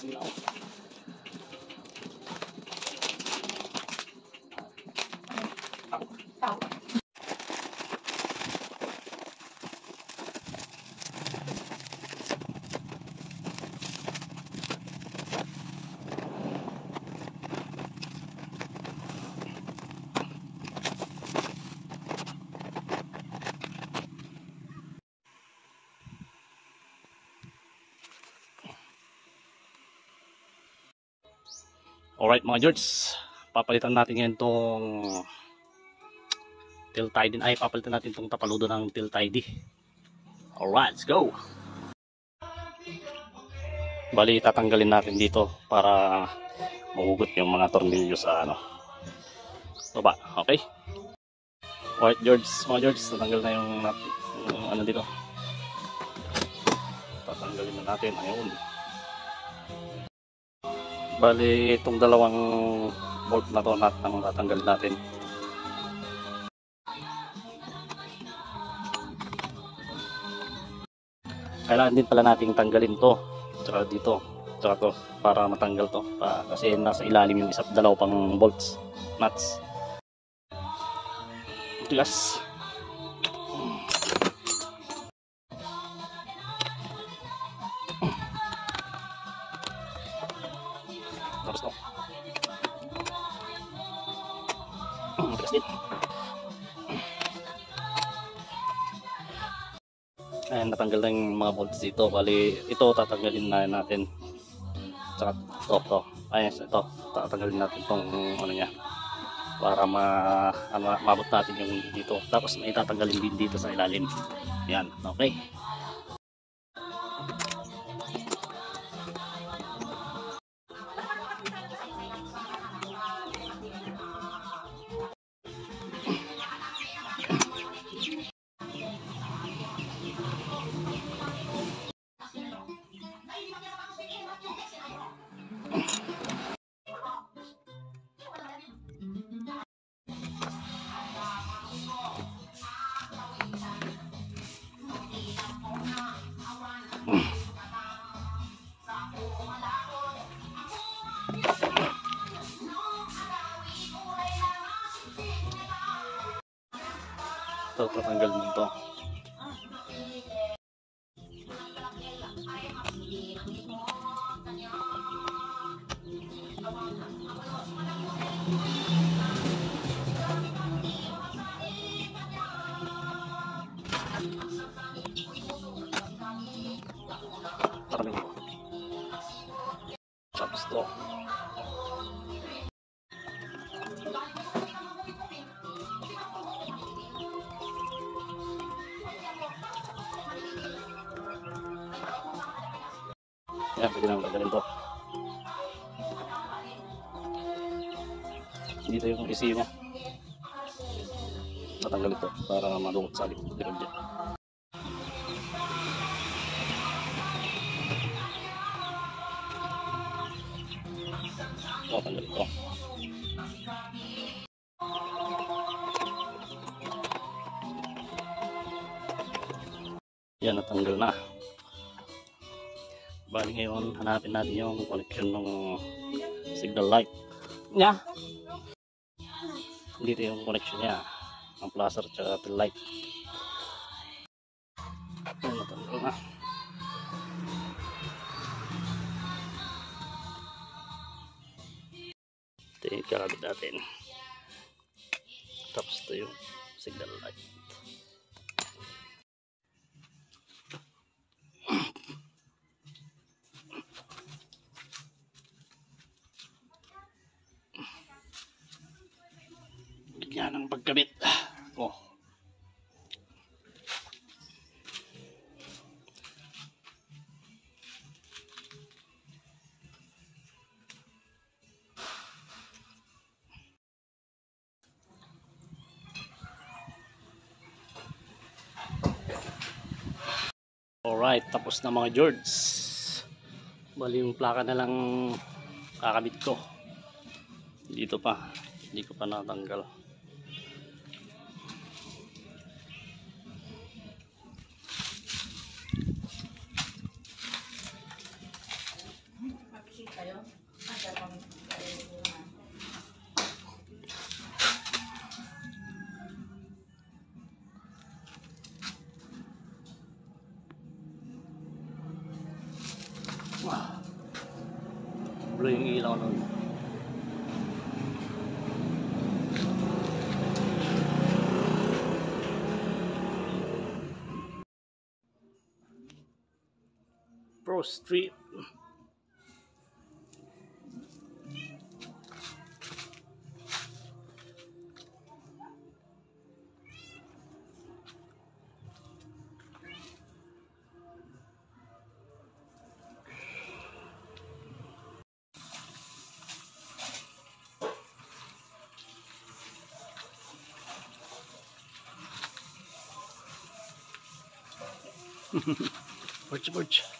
Sinaw. Alright mga George, papalitan natin ngayon itong tail tidy. Ay, papalitan natin itong tapaludo ng tail tidy. Alright, let's go! Bali, tatanggalin natin dito para mahugot yung mga tornilyo sa baba. Okay? Alright George, mga George, tatanggal na yung ano dito. Tatanggalin na natin. Ayun. Bali, itong dalawang bolt na to ang tatanggalin natin. Kailangan din pala nating tanggalin to, tsaka dito, tsaka to, para matanggal to. Kasi nasa ilalim yung dalaw pang bolts, nuts. Tigas. Tapos to. Tigas din. Ayan, natanggal na yung mga bolts dito. Bali, ito tatanggalin na natin. Tsaka to. Ayan, ito. Tatanggalin natin itong ano niya. Para mabot natin yung dito. Tapos may tatanggalin din dito sa ilalim. Yan, okay. Ito, tatanggal dito. Tapos to. Yan, pwede naman tanggalin to. Dito yung ECU nya. Tatanggal ito para madukot sa likod dyan. Tatanggal ito. Yan, natanggal na. Bali ngayon, hanapin natin yung connection ng signal light nya. Dito yung connection nya ng placer at tail light. Yan, natanggal na. Ito yung kakabit natin. Tapos ito yung signal light. Yan ang pagkabit. Oh. Alright, tapos na mga George. Bali yung plaka na lang kakabit ko. Dito pa, hindi ko pa natanggal. Cross Street. Porch.